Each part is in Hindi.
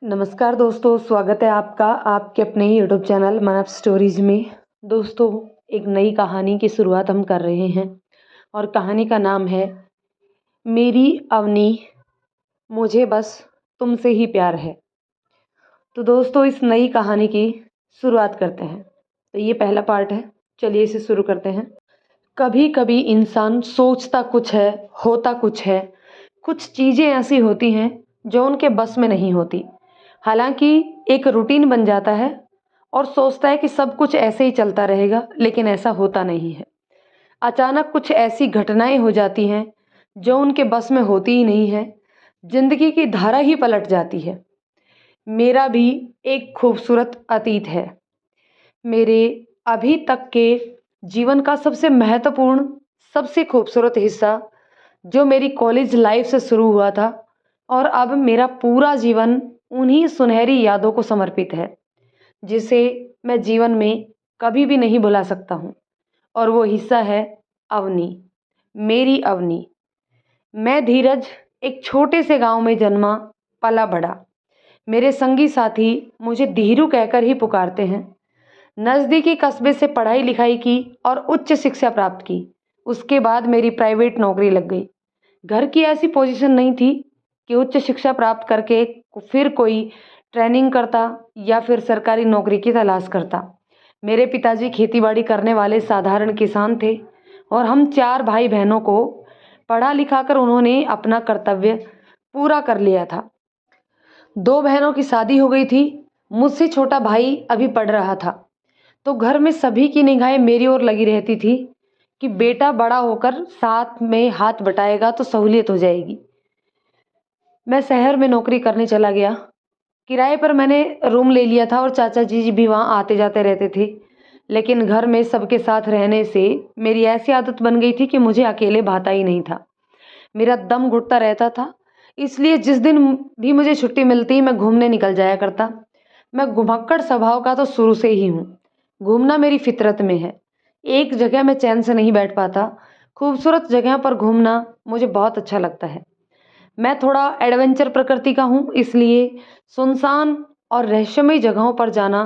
नमस्कार दोस्तों, स्वागत है आपका आपके अपने ही यूट्यूब चैनल मानव स्टोरीज में। दोस्तों, एक नई कहानी की शुरुआत हम कर रहे हैं और कहानी का नाम है मेरी अवनी, मुझे बस तुमसे ही प्यार है। तो दोस्तों, इस नई कहानी की शुरुआत करते हैं। तो ये पहला पार्ट है, चलिए इसे शुरू करते हैं। कभी कभी इंसान सोचता कुछ है, होता कुछ है। कुछ चीज़ें ऐसी होती हैं जो उनके बस में नहीं होती। हालांकि एक रूटीन बन जाता है और सोचता है कि सब कुछ ऐसे ही चलता रहेगा, लेकिन ऐसा होता नहीं है। अचानक कुछ ऐसी घटनाएं हो जाती हैं जो उनके बस में होती ही नहीं है। जिंदगी की धारा ही पलट जाती है। मेरा भी एक खूबसूरत अतीत है। मेरे अभी तक के जीवन का सबसे महत्वपूर्ण, सबसे खूबसूरत हिस्सा जो मेरी कॉलेज लाइफ से शुरू हुआ था और अब मेरा पूरा जीवन उन्हीं सुनहरी यादों को समर्पित है, जिसे मैं जीवन में कभी भी नहीं भुला सकता हूँ। और वो हिस्सा है अवनी, मेरी अवनी। मैं धीरज एक छोटे से गांव में जन्मा, पला बड़ा। मेरे संगी साथी मुझे धीरू कहकर ही पुकारते हैं। नज़दीकी कस्बे से पढ़ाई लिखाई की और उच्च शिक्षा प्राप्त की। उसके बाद मेरी प्राइवेट नौकरी लग गई। घर की ऐसी पोजीशन नहीं थी कि उच्च शिक्षा प्राप्त करके फिर कोई ट्रेनिंग करता या फिर सरकारी नौकरी की तलाश करता। मेरे पिताजी खेतीबाड़ी करने वाले साधारण किसान थे और हम 4 भाई बहनों को पढ़ा लिखा कर उन्होंने अपना कर्तव्य पूरा कर लिया था। 2 बहनों की शादी हो गई थी। मुझसे छोटा भाई अभी पढ़ रहा था। तो घर में सभी की निगाहें मेरी ओर लगी रहती थी कि बेटा बड़ा होकर साथ में हाथ बटाएगा तो सहूलियत हो जाएगी। मैं शहर में नौकरी करने चला गया। किराए पर मैंने रूम ले लिया था और चाचा जी भी वहाँ आते जाते रहते थे। लेकिन घर में सबके साथ रहने से मेरी ऐसी आदत बन गई थी कि मुझे अकेले भाता ही नहीं था। मेरा दम घुटता रहता था। इसलिए जिस दिन भी मुझे छुट्टी मिलती मैं घूमने निकल जाया करता। मैं घुमक्कड़ स्वभाव का तो शुरू से ही हूँ। घूमना मेरी फितरत में है। एक जगह मैं चैन से नहीं बैठ पाता। खूबसूरत जगह पर घूमना मुझे बहुत अच्छा लगता है। मैं थोड़ा एडवेंचर प्रकृति का हूँ, इसलिए सुनसान और रहस्यमयी जगहों पर जाना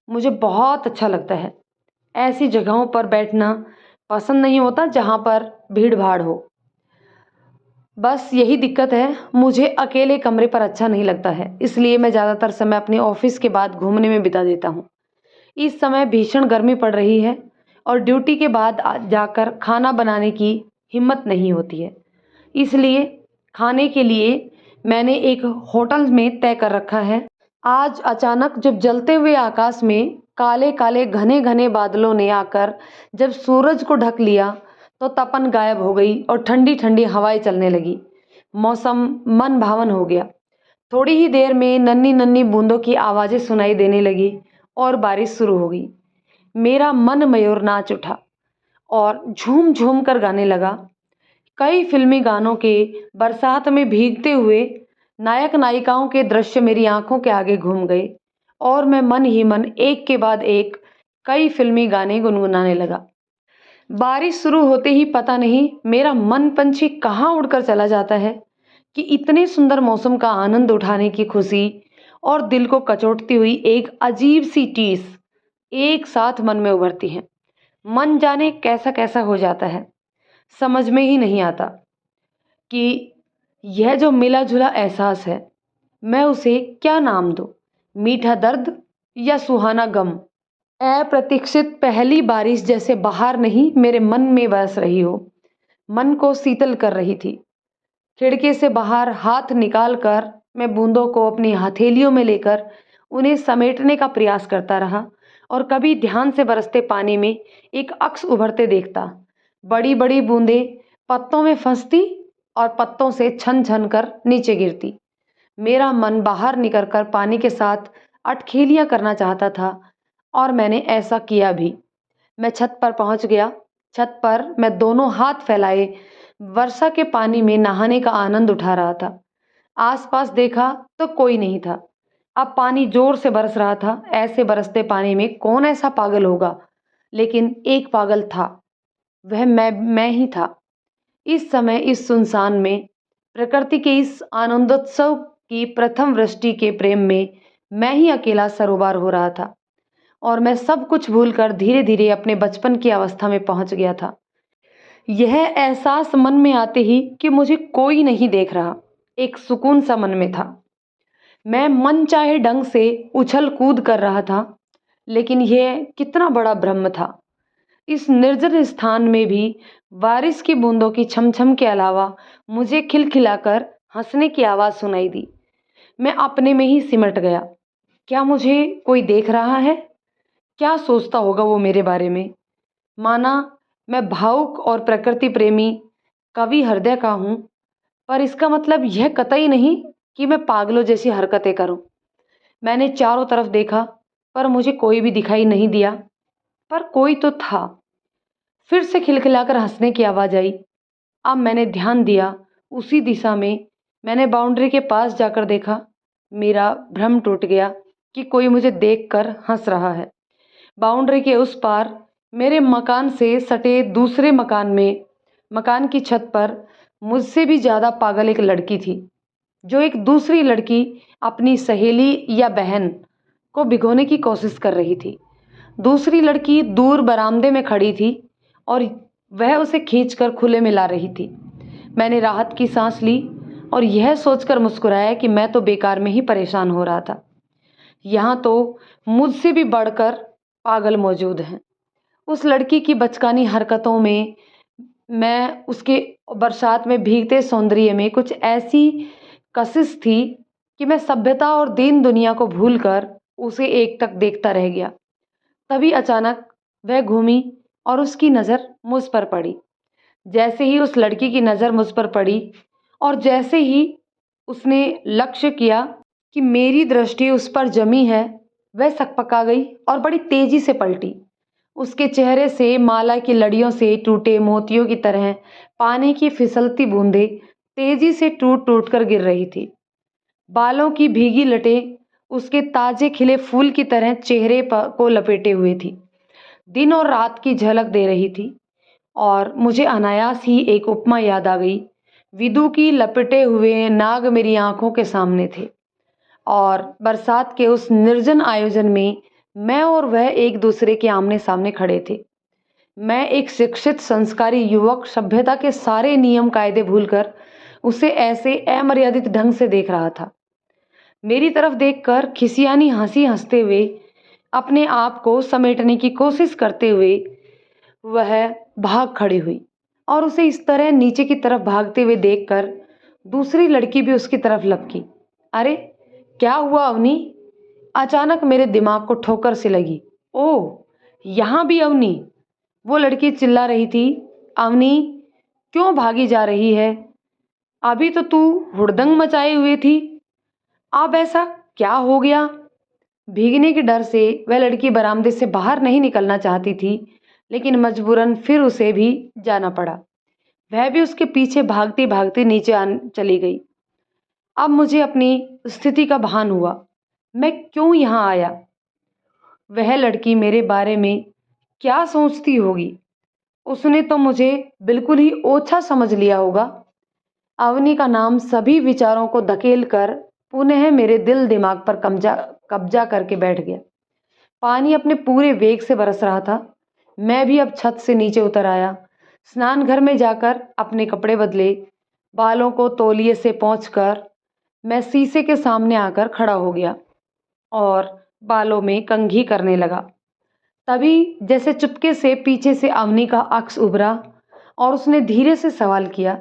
मुझे बहुत अच्छा लगता है। ऐसी जगहों पर बैठना पसंद नहीं होता जहाँ पर भीड़ भाड़ हो। बस यही दिक्कत है, मुझे अकेले कमरे पर अच्छा नहीं लगता है। इसलिए मैं ज़्यादातर समय अपने ऑफिस के बाद घूमने में बिता देता हूँ। इस समय भीषण गर्मी पड़ रही है और ड्यूटी के बाद जाकर खाना बनाने की हिम्मत नहीं होती है। इसलिए खाने के लिए मैंने एक होटल में तय कर रखा है। आज अचानक जब जलते हुए आकाश में काले काले घने घने बादलों ने आकर जब सूरज को ढक लिया तो तपन गायब हो गई और ठंडी ठंडी हवाएं चलने लगी। मौसम मन भावन हो गया। थोड़ी ही देर में नन्ही नन्ही बूंदों की आवाज़ें सुनाई देने लगी और बारिश शुरू हो गई। मेरा मन मयूर नाच उठा और झूम झूम कर गाने लगा। कई फिल्मी गानों के बरसात में भीगते हुए नायक नायिकाओं के दृश्य मेरी आंखों के आगे घूम गए और मैं मन ही मन एक के बाद एक कई फिल्मी गाने गुनगुनाने लगा। बारिश शुरू होते ही पता नहीं मेरा मन पंछी कहाँ उड़कर चला जाता है कि इतने सुंदर मौसम का आनंद उठाने की खुशी और दिल को कचोटती हुई एक अजीब सी टीस एक साथ मन में उभरती है। मन जाने कैसा कैसा हो जाता है, समझ में ही नहीं आता कि यह जो मिला जुला एहसास है, मैं उसे क्या नाम दूं? मीठा दर्द या सुहाना गम? अप्रतीक्षित पहली बारिश जैसे बाहर नहीं मेरे मन में बरस रही हो, मन को शीतल कर रही थी। खिड़की से बाहर हाथ निकाल कर मैं बूंदों को अपनी हथेलियों में लेकर उन्हें समेटने का प्रयास करता रहा और कभी ध्यान से बरसते पानी में एक अक्स उभरते देखता। बड़ी बड़ी बूंदें पत्तों में फंसती और पत्तों से छन छन कर नीचे गिरती। मेरा मन बाहर निकल कर पानी के साथ अटखेलियां करना चाहता था और मैंने ऐसा किया भी। मैं छत पर पहुंच गया। छत पर मैं दोनों हाथ फैलाए वर्षा के पानी में नहाने का आनंद उठा रहा था। आसपास देखा तो कोई नहीं था। अब पानी जोर से बरस रहा था। ऐसे बरसते पानी में कौन ऐसा पागल होगा, लेकिन एक पागल था। वह मैं ही था। इस समय इस सुनसान में प्रकृति के इस आनंदोत्सव कि प्रथम वृष्टि के प्रेम में मैं ही अकेला सरोबार हो रहा था और मैं सब कुछ भूलकर धीरे धीरे अपने बचपन की अवस्था में पहुंच गया था। यह एहसास मन में आते ही कि मुझे कोई नहीं देख रहा, एक सुकून सा मन में था। मैं मन चाहे ढंग से उछल कूद कर रहा था, लेकिन यह कितना बड़ा भ्रम था। इस निर्जन स्थान में भी बारिश की बूंदों की छमछम के अलावा मुझे खिलखिलाकर हंसने की आवाज़ सुनाई दी। मैं अपने में ही सिमट गया। क्या मुझे कोई देख रहा है? क्या सोचता होगा वो मेरे बारे में? माना मैं भावुक और प्रकृति प्रेमी कवि हृदय का हूँ, पर इसका मतलब यह कतई नहीं कि मैं पागलों जैसी हरकतें करूं। मैंने चारों तरफ देखा, पर मुझे कोई भी दिखाई नहीं दिया, पर कोई तो था। फिर से खिलखिलाकर हंसने की आवाज़ आई। अब मैंने ध्यान दिया, उसी दिशा में। मैंने बाउंड्री के पास जाकर देखा। मेरा भ्रम टूट गया कि कोई मुझे देखकर हंस रहा है। बाउंड्री के उस पार मेरे मकान से सटे दूसरे मकान की छत पर मुझसे भी ज़्यादा पागल एक लड़की थी, जो एक दूसरी लड़की अपनी सहेली या बहन को भिगोने की कोशिश कर रही थी। दूसरी लड़की दूर बरामदे में खड़ी थी और वह उसे खींचकर खुले में ला रही थी। मैंने राहत की सांस ली और यह सोचकर मुस्कुराया कि मैं तो बेकार में ही परेशान हो रहा था। यहाँ तो मुझसे भी बढ़कर पागल मौजूद हैं। उस लड़की की बचकानी हरकतों में, मैं उसके बरसात में भीगते सौंदर्य में कुछ ऐसी कशिश थी कि मैं सभ्यता और दीन दुनिया को भूलकर उसे एकटक देखता रह गया। तभी अचानक वह घूमी और उसकी नज़र मुझ पर पड़ी। जैसे ही उस लड़की की नज़र मुझ पर पड़ी और जैसे ही उसने लक्ष्य किया कि मेरी दृष्टि उस पर जमी है, वह सकपका गई और बड़ी तेजी से पलटी। उसके चेहरे से माला की लड़ियों से टूटे मोतियों की तरह पानी की फिसलती बूंदें तेजी से टूट टूट कर गिर रही थी। बालों की भीगी लटें उसके ताजे खिले फूल की तरह चेहरे को लपेटे हुए थी। दिन और रात की झलक दे रही थी और मुझे अनायास ही एक उपमा याद आ गई। विदु की लपेटे हुए नाग मेरी आंखों के सामने थे और बरसात के उस निर्जन आयोजन में मैं और वह एक दूसरे के आमने सामने खड़े थे। मैं एक शिक्षित संस्कारी युवक सभ्यता के सारे नियम कायदे भूलकर उसे ऐसे अमर्यादित ढंग से देख रहा था। मेरी तरफ देखकर खिसियानी हंसी हंसते हुए, अपने आप को समेटने की कोशिश करते हुए वह भाग खड़ी हुई और उसे इस तरह नीचे की तरफ भागते हुए देखकर दूसरी लड़की भी उसकी तरफ लपकी। अरे क्या हुआ अवनी? अचानक मेरे दिमाग को ठोकर सी लगी। ओह, यहाँ भी अवनी! वो लड़की चिल्ला रही थी। अवनी, क्यों भागी जा रही है? अभी तो तू हुड़दंग मचाए हुए थी, अब ऐसा क्या हो गया? भीगने के डर से वह लड़की बरामदे से बाहर नहीं निकलना चाहती थी, लेकिन मजबूरन फिर उसे भी जाना पड़ा। वह भी उसके पीछे भागती भागती नीचे चली गई। अब मुझे अपनी स्थिति का भान हुआ। मैं क्यों यहाँ आया? वह लड़की मेरे बारे में क्या सोचती होगी? उसने तो मुझे बिल्कुल ही ओछा समझ लिया होगा। अवनी का नाम सभी विचारों को धकेल कर पुनः मेरे दिल दिमाग पर कब्जा करके बैठ गया। पानी अपने पूरे वेग से बरस रहा था। मैं भी अब छत से नीचे उतर आया। स्नान घर में जाकर अपने कपड़े बदले, बालों को तौलिए से पोंछकर मैं शीशे के सामने आकर खड़ा हो गया और बालों में कंघी करने लगा। तभी जैसे चुपके से पीछे से अवनी का अक्स उभरा और उसने धीरे से सवाल किया,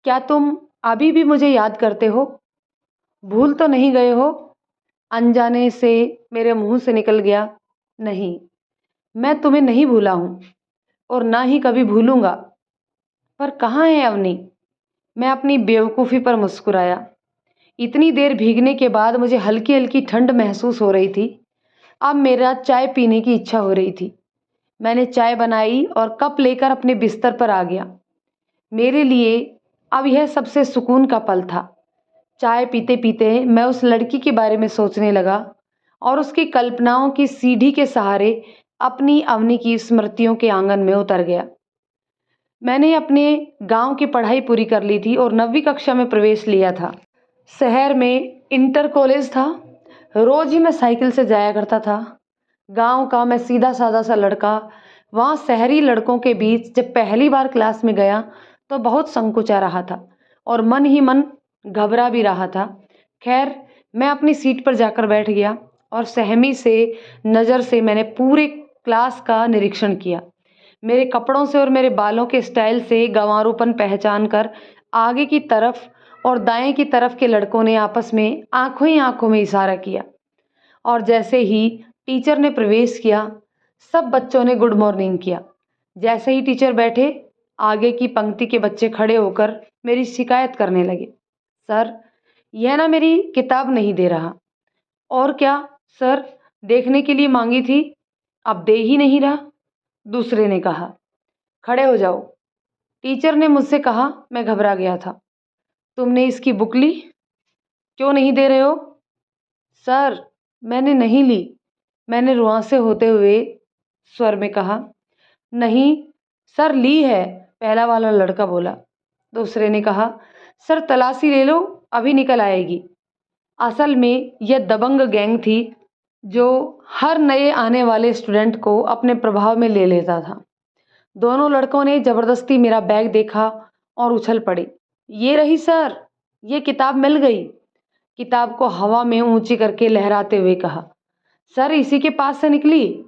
क्या तुम अभी भी मुझे याद करते हो? भूल तो नहीं गए हो? अनजाने से मेरे मुंह से निकल गया, नहीं, मैं तुम्हें नहीं भूला हूं और ना ही कभी भूलूंगा। पर कहाँ है अवनी? मैं अपनी बेवकूफ़ी पर मुस्कुराया। इतनी देर भीगने के बाद मुझे हल्की हल्की ठंड महसूस हो रही थी। अब मेरा चाय पीने की इच्छा हो रही थी। मैंने चाय बनाई और कप लेकर अपने बिस्तर पर आ गया। मेरे लिए अब यह सबसे सुकून का पल था। चाय पीते पीते मैं उस लड़की के बारे में सोचने लगा और उसकी कल्पनाओं की सीढ़ी के सहारे अपनी अवनी की स्मृतियों के आंगन में उतर गया। मैंने अपने गांव की पढ़ाई पूरी कर ली थी और 9वीं कक्षा में प्रवेश लिया था। शहर में इंटर कॉलेज था। रोज़ ही मैं साइकिल से जाया करता था। गांव का मैं सीधा साधा सा लड़का वहाँ शहरी लड़कों के बीच जब पहली बार क्लास में गया तो बहुत संकुचा रहा था और मन ही मन घबरा भी रहा था। खैर, मैं अपनी सीट पर जाकर बैठ गया और सहमी से नज़र से मैंने पूरे क्लास का निरीक्षण किया। मेरे कपड़ों से और मेरे बालों के स्टाइल से गंवारूपन पहचान कर आगे की तरफ और दाएं की तरफ के लड़कों ने आपस में आंखों ही आंखों में इशारा किया और जैसे ही टीचर ने प्रवेश किया, सब बच्चों ने गुड मॉर्निंग किया। जैसे ही टीचर बैठे, आगे की पंक्ति के बच्चे खड़े होकर मेरी शिकायत करने लगे। सर, यह ना मेरी किताब नहीं दे रहा। और क्या सर, देखने के लिए मांगी थी, अब दे ही नहीं रहा। दूसरे ने कहा। खड़े हो जाओ। टीचर ने मुझसे कहा। मैं घबरा गया था। तुमने इसकी बुक ली? क्यों नहीं दे रहे हो? सर, मैंने नहीं ली, मैंने रुआंसे होते हुए स्वर में कहा। नहीं सर, ली है, पहला वाला लड़का बोला। दूसरे ने कहा, सर तलाशी ले लो, अभी निकल आएगी। असल में यह दबंग गैंग थी जो हर नए आने वाले स्टूडेंट को अपने प्रभाव में ले लेता था। दोनों लड़कों ने जबरदस्ती मेरा बैग देखा और उछल पड़े। ये रही सर, ये किताब मिल गई। किताब को हवा में ऊंची करके लहराते हुए कहा। सर, इसी के पास से निकली।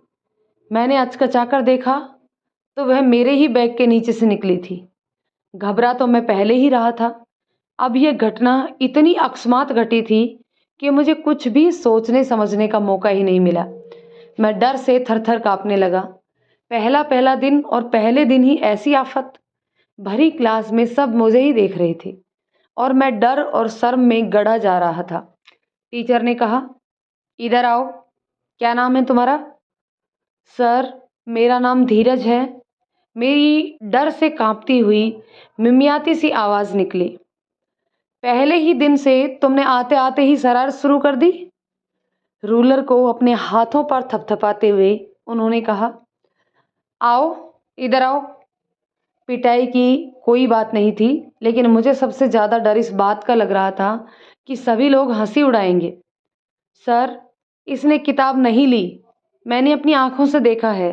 मैंने अचकचाकर देखा तो वह मेरे ही बैग के नीचे से निकली थी। घबरा तो मैं पहले ही रहा था, अब यह घटना इतनी अकस्मात घटी थी कि मुझे कुछ भी सोचने समझने का मौका ही नहीं मिला। मैं डर से थर-थर कांपने लगा। पहला पहला दिन और पहले दिन ही ऐसी आफत। भरी क्लास में सब मुझे ही देख रहे थे और मैं डर और शर्म में गड़ा जा रहा था। टीचर ने कहा, इधर आओ। क्या नाम है तुम्हारा? सर, मेरा नाम धीरज है। मेरी डर से कांपती हुई मिमियाती सी आवाज़ निकली। पहले ही दिन से तुमने आते आते ही शरारत शुरू कर दी? रूलर को अपने हाथों पर थपथपाते हुए उन्होंने कहा। आओ, इधर आओ। पिटाई की कोई बात नहीं थी, लेकिन मुझे सबसे ज़्यादा डर इस बात का लग रहा था कि सभी लोग हंसी उड़ाएंगे। सर, इसने किताब नहीं ली, मैंने अपनी आंखों से देखा है।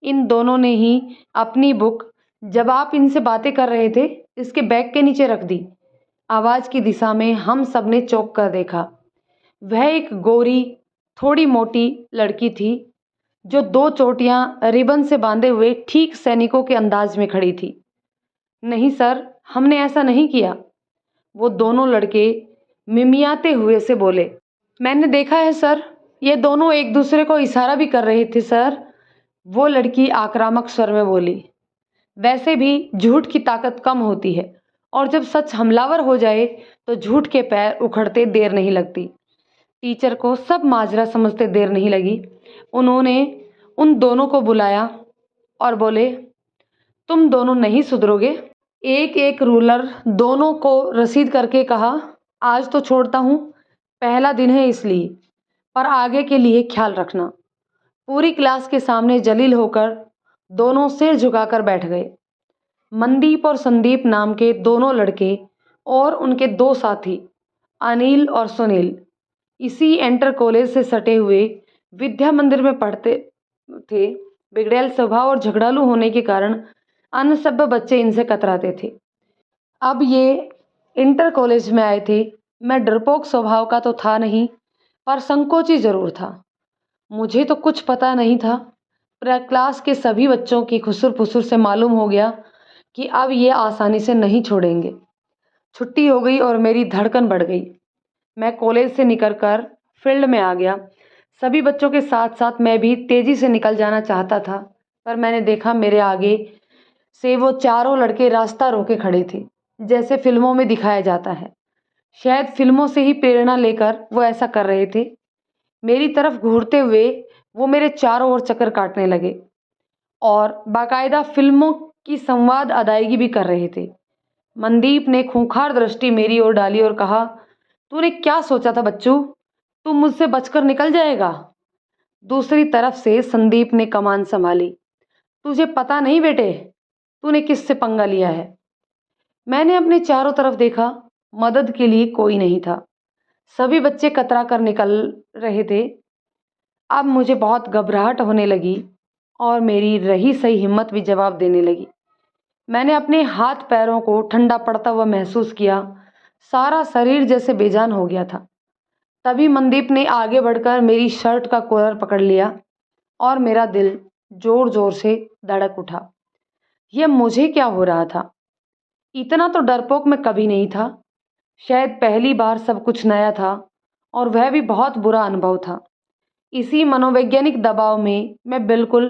इन दोनों ने ही अपनी बुक, जब आप इनसे बातें कर रहे थे, इसके बैग के नीचे रख दी। आवाज़ की दिशा में हम सब ने चौंक कर देखा। वह एक गोरी, थोड़ी मोटी लड़की थी जो दो चोटियां रिबन से बांधे हुए ठीक सैनिकों के अंदाज में खड़ी थी। नहीं सर, हमने ऐसा नहीं किया, वो दोनों लड़के मिमियाते हुए से बोले। मैंने देखा है सर, ये दोनों एक दूसरे को इशारा भी कर रहे थे सर, वो लड़की आक्रामक स्वर में बोली। वैसे भी झूठ की ताकत कम होती है और जब सच हमलावर हो जाए तो झूठ के पैर उखड़ते देर नहीं लगती। टीचर को सब माजरा समझते देर नहीं लगी। उन्होंने उन दोनों को बुलाया और बोले, तुम दोनों नहीं सुधरोगे। एक एक रूलर दोनों को रसीद करके कहा, आज तो छोड़ता हूँ, पहला दिन है इसलिए, पर आगे के लिए ख्याल रखना। पूरी क्लास के सामने जलील होकर दोनों सिर झुकाकर बैठ गए। मनदीप और संदीप नाम के दोनों लड़के और उनके दो साथी अनिल और सुनील इसी इंटर कॉलेज से सटे हुए विद्या मंदिर में पढ़ते थे। बिगड़ैल स्वभाव और झगड़ालू होने के कारण अन्य सभ्य बच्चे इनसे कतराते थे। अब ये इंटर कॉलेज में आए थे। मैं डरपोक स्वभाव का तो था नहीं, पर संकोची जरूर था। मुझे तो कुछ पता नहीं था, पर क्लास के सभी बच्चों की खुसुर फुसुर से मालूम हो गया कि अब ये आसानी से नहीं छोड़ेंगे। छुट्टी हो गई और मेरी धड़कन बढ़ गई। मैं कॉलेज से निकलकर फील्ड में आ गया। सभी बच्चों के साथ साथ मैं भी तेज़ी से निकल जाना चाहता था, पर मैंने देखा मेरे आगे से वो चारों लड़के रास्ता रोके खड़े थे, जैसे फिल्मों में दिखाया जाता है। शायद फिल्मों से ही प्रेरणा लेकर वो ऐसा कर रहे थे। मेरी तरफ घूरते हुए वो मेरे चारों ओर चक्कर काटने लगे और बाकायदा फिल्मों की संवाद अदायगी भी कर रहे थे। मनदीप ने खूंखार दृष्टि मेरी ओर डाली और कहा, तूने क्या सोचा था बच्चू? तू मुझसे बचकर निकल जाएगा? दूसरी तरफ से संदीप ने कमान संभाली। तुझे पता नहीं बेटे, तूने किससे पंगा लिया है? मैंने अपने चारों तरफ देखा। मदद के लिए कोई नहीं था। सभी बच्चे कतरा कर निकल रहे थे। अब मुझे बहुत घबराहट होने लगी और मेरी रही सही हिम्मत भी जवाब देने लगी। मैंने अपने हाथ पैरों को ठंडा पड़ता हुआ महसूस किया। सारा शरीर जैसे बेजान हो गया था। तभी मनदीप ने आगे बढ़कर मेरी शर्ट का कॉलर पकड़ लिया और मेरा दिल जोर जोर से धड़क उठा। यह मुझे क्या हो रहा था? इतना तो डरपोक मैं कभी नहीं था। शायद पहली बार सब कुछ नया था और वह भी बहुत बुरा अनुभव था। इसी मनोवैज्ञानिक दबाव में मैं बिल्कुल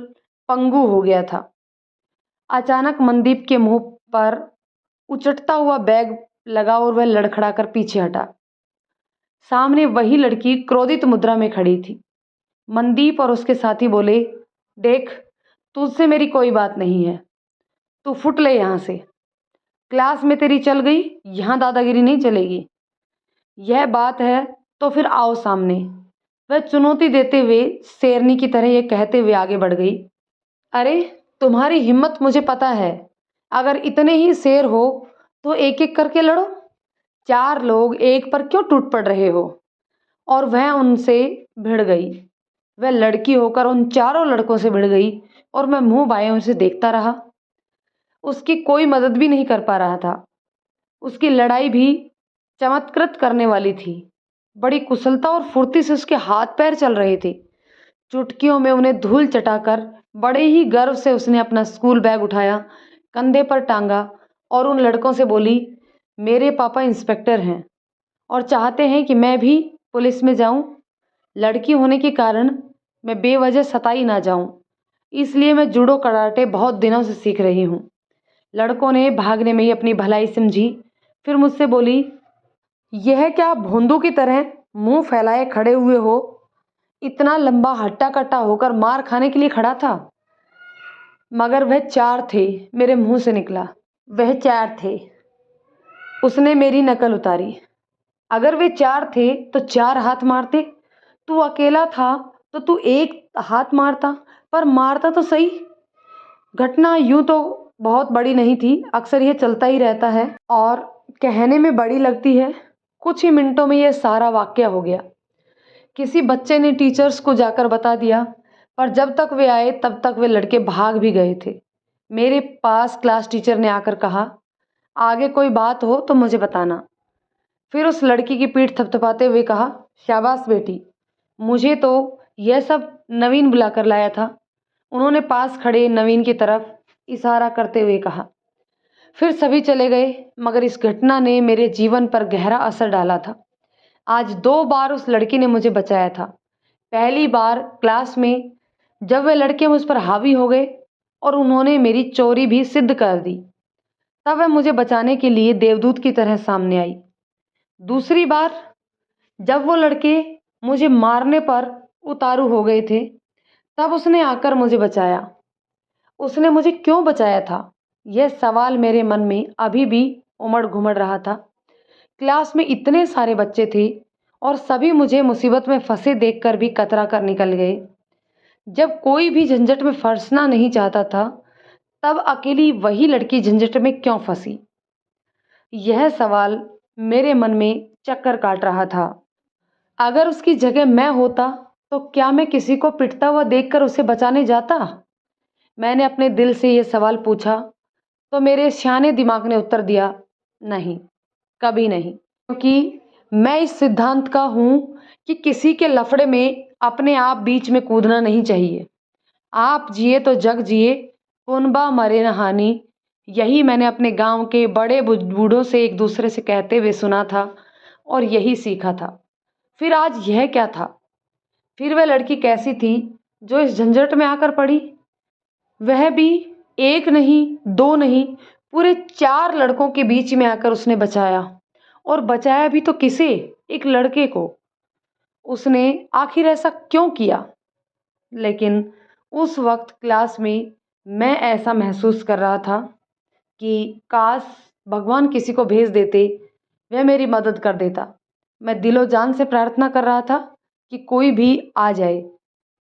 पंगु हो गया था। अचानक मनदीप के मुंह पर उचटता हुआ बैग लगा और वह लड़खड़ाकर पीछे हटा। सामने वही लड़की क्रोधित मुद्रा में खड़ी थी। मनदीप और उसके साथी बोले, देख, तुझसे मेरी कोई बात नहीं है, तू फुट ले यहाँ से। क्लास में तेरी चल गई, यहाँ दादागिरी नहीं चलेगी। यह बात है तो फिर आओ सामने। वह चुनौती देते हुए शेरनी की तरह यह कहते हुए आगे बढ़ गई। अरे, तुम्हारी हिम्मत मुझे पता है। अगर इतने ही शेर हो तो एक एक करके लड़ो। 4 लोग एक पर क्यों टूट पड़ रहे हो? और वह उनसे भिड़ गई। वह लड़की होकर उन चारों लड़कों से भिड़ गई और मैं मुंह बाये उसे देखता रहा। उसकी कोई मदद भी नहीं कर पा रहा था। उसकी लड़ाई भी चमत्कृत करने वाली थी। बड़ी कुशलता और फुर्ती से उसके हाथ पैर चल रहे थे। चुटकियों में उन्हें धूल चटाकर बड़े ही गर्व से उसने अपना स्कूल बैग उठाया, कंधे पर टांगा और उन लड़कों से बोली, मेरे पापा इंस्पेक्टर हैं और चाहते हैं कि मैं भी पुलिस में जाऊं। लड़की होने के कारण मैं बेवजह सताई ना जाऊं, इसलिए मैं जूडो कराटे बहुत दिनों से सीख रही हूं। लड़कों ने भागने में ही अपनी भलाई समझी। फिर मुझसे बोली, यह क्या भोंदू की तरह मुंह फैलाए खड़े हुए हो? इतना लंबा हट्टा कट्टा होकर मार खाने के लिए खड़ा था? मगर वह 4 थे, मेरे मुंह से निकला। वह 4 थे। उसने मेरी नकल उतारी। अगर वे 4 थे तो 4 हाथ मारते। तू अकेला था तो तू एक हाथ मारता, पर मारता तो सही। घटना यूं तो बहुत बड़ी नहीं थी, अक्सर यह चलता ही रहता है और कहने में बड़ी लगती है। कुछ ही मिनटों में यह सारा वाकया हो गया। किसी बच्चे ने टीचर्स को जाकर बता दिया, पर जब तक वे आए तब तक वे लड़के भाग भी गए थे। मेरे पास क्लास टीचर ने आकर कहा, आगे कोई बात हो तो मुझे बताना। फिर उस लड़की की पीठ थपथपाते हुए कहा, शाबाश बेटी, मुझे तो यह सब नवीन बुलाकर लाया था। उन्होंने पास खड़े नवीन की तरफ इशारा करते हुए कहा। फिर सभी चले गए, मगर इस घटना ने मेरे जीवन पर गहरा असर डाला था। आज 2 बार उस लड़की ने मुझे बचाया था। पहली बार क्लास में, जब वे लड़के मुझ पर हावी हो गए और उन्होंने मेरी चोरी भी सिद्ध कर दी, तब वह मुझे बचाने के लिए देवदूत की तरह सामने आई। दूसरी बार, जब वो लड़के मुझे मारने पर उतारू हो गए थे, तब उसने आकर मुझे बचाया। उसने मुझे क्यों बचाया था, यह सवाल मेरे मन में अभी भी उमड़ घुमड़ रहा था। क्लास में इतने सारे बच्चे थे और सभी मुझे मुसीबत में फंसे देखकर भी कतरा कर निकल गए। जब कोई भी झंझट में फंसना नहीं चाहता था, तब अकेली वही लड़की झंझट में क्यों फंसी? यह सवाल मेरे मन में चक्कर काट रहा था। अगर उसकी जगह मैं होता तो क्या मैं किसी को पिटता हुआ देखकर उसे बचाने जाता? मैंने अपने दिल से यह सवाल पूछा तो मेरे सियाने दिमाग ने उत्तर दिया, नहीं, कभी नहीं। क्योंकि मैं इस सिद्धांत का हूं कि किसी के लफड़े में अपने आप बीच में कूदना नहीं चाहिए। आप जिए तो जग जिए, कुनबा मरे न हानि। यही मैंने अपने गांव के बड़े बूढ़ों से एक दूसरे से कहते हुए सुना था और यही सीखा था। फिर आज यह क्या था? फिर वह लड़की कैसी थी जो इस झंझट में आकर पड़ी? वह भी एक नहीं, 2 नहीं, पूरे 4 लड़कों के बीच में आकर उसने बचाया। और बचाया भी तो किसे? एक लड़के को। उसने आखिर ऐसा क्यों किया? लेकिन उस वक्त क्लास में मैं ऐसा महसूस कर रहा था कि काश भगवान किसी को भेज देते, वह मेरी मदद कर देता। मैं दिलो जान से प्रार्थना कर रहा था कि कोई भी आ जाए।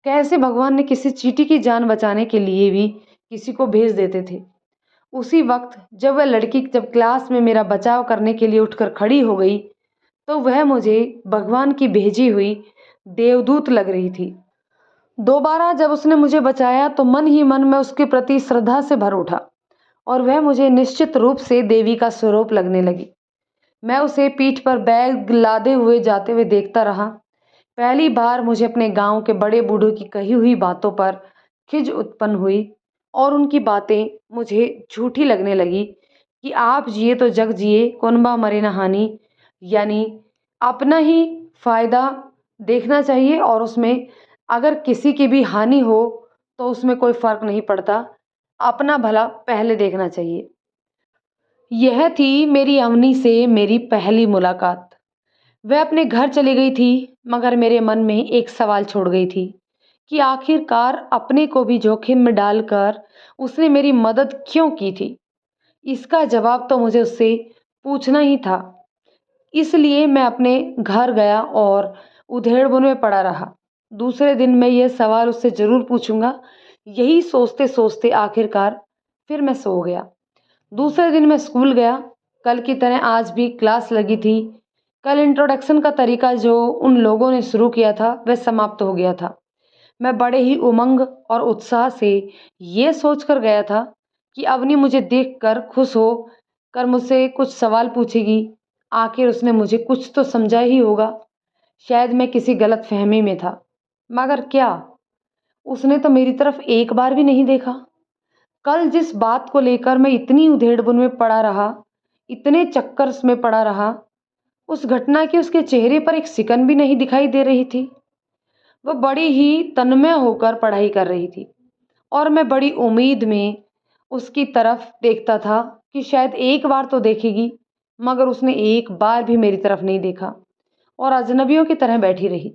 कैसे भगवान ने किसी चींटी की जान बचाने के लिए भी किसी को भेज देते थे। उसी वक्त जब वह लड़की जब क्लास में मेरा बचाव करने के लिए उठकर खड़ी हो गई, तो वह मुझे भगवान की भेजी हुई देवदूत लग रही थी। दोबारा जब उसने मुझे बचाया तो मन ही मन में उसके प्रति श्रद्धा से भर उठा और वह मुझे निश्चित रूप से देवी का स्वरूप लगने लगी। मैं उसे पीठ पर बैग लादे हुए जाते हुए देखता रहा। पहली बार मुझे अपने गांव के बड़े बूढ़ों की कही हुई बातों पर खिज उत्पन्न हुई और उनकी बातें मुझे झूठी लगने लगी कि आप जिए तो जग जिए, कुनबा मरे न हानि, यानी अपना ही फायदा देखना चाहिए और उसमें अगर किसी की भी हानि हो तो उसमें कोई फर्क नहीं पड़ता, अपना भला पहले देखना चाहिए। यह थी मेरी अवनी से मेरी पहली मुलाकात। वह अपने घर चली गई थी, मगर मेरे मन में एक सवाल छोड़ गई थी कि आखिरकार अपने को भी जोखिम में डालकर उसने मेरी मदद क्यों की थी। इसका जवाब तो मुझे उससे पूछना ही था। इसलिए मैं अपने घर गया और उधेड़बुन में पड़ा रहा। दूसरे दिन मैं यह सवाल उससे ज़रूर पूछूंगा। यही सोचते सोचते आखिरकार फिर मैं सो गया। दूसरे दिन मैं स्कूल गया। कल की तरह आज भी क्लास लगी थी। कल इंट्रोडक्शन का तरीका जो उन लोगों ने शुरू किया था वह समाप्त हो गया था। मैं बड़े ही उमंग और उत्साह से ये सोचकर गया था कि अवनी मुझे देखकर खुश हो कर मुझसे कुछ सवाल पूछेगी। आखिर उसने मुझे कुछ तो समझा ही होगा। शायद मैं किसी गलत फहमी में था, मगर क्या उसने तो मेरी तरफ एक बार भी नहीं देखा। कल जिस बात को लेकर मैं इतनी उधेड़बुन में पड़ा रहा, इतने चक्कर में पड़ा रहा, उस घटना की उसके चेहरे पर एक सिकन भी नहीं दिखाई दे रही थी। वह बड़ी ही तन्मय होकर पढ़ाई कर रही थी और मैं बड़ी उम्मीद में उसकी तरफ देखता था कि शायद एक बार तो देखेगी, मगर उसने एक बार भी मेरी तरफ नहीं देखा और अजनबियों की तरह बैठी रही।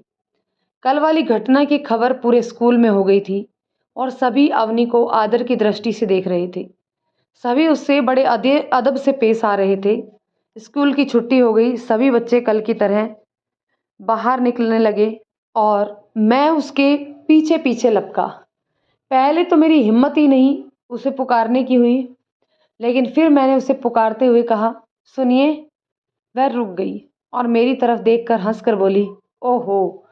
कल वाली घटना की खबर पूरे स्कूल में हो गई थी और सभी अवनी को आदर की दृष्टि से देख रहे थे। सभी उससे बड़े अदब से पेश आ रहे थे। स्कूल की छुट्टी हो गई। सभी बच्चे कल की तरह बाहर निकलने लगे और मैं उसके पीछे पीछे लपका। पहले तो मेरी हिम्मत ही नहीं उसे पुकारने की हुई, लेकिन फिर मैंने उसे पुकारते हुए कहा, सुनिए। वह रुक गई और मेरी तरफ देखकर हंसकर बोली, ओहो,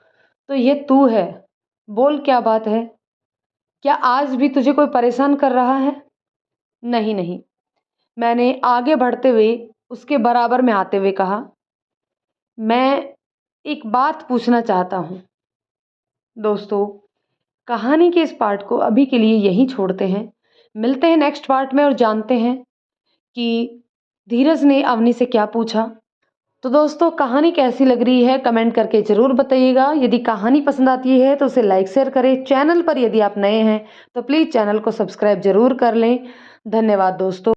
तो ये तू है। बोल, क्या बात है? क्या आज भी तुझे कोई परेशान कर रहा है? नहीं नहीं, मैंने आगे बढ़ते हुए उसके बराबर में आते हुए कहा, मैं एक बात पूछना चाहता हूँ। दोस्तों, कहानी के इस पार्ट को अभी के लिए यहीं छोड़ते हैं। मिलते हैं नेक्स्ट पार्ट में और जानते हैं कि धीरज ने अवनी से क्या पूछा। तो दोस्तों, कहानी कैसी लग रही है कमेंट करके ज़रूर बताइएगा। यदि कहानी पसंद आती है तो उसे लाइक शेयर करें। चैनल पर यदि आप नए हैं तो प्लीज़ चैनल को सब्सक्राइब ज़रूर कर लें। धन्यवाद दोस्तों।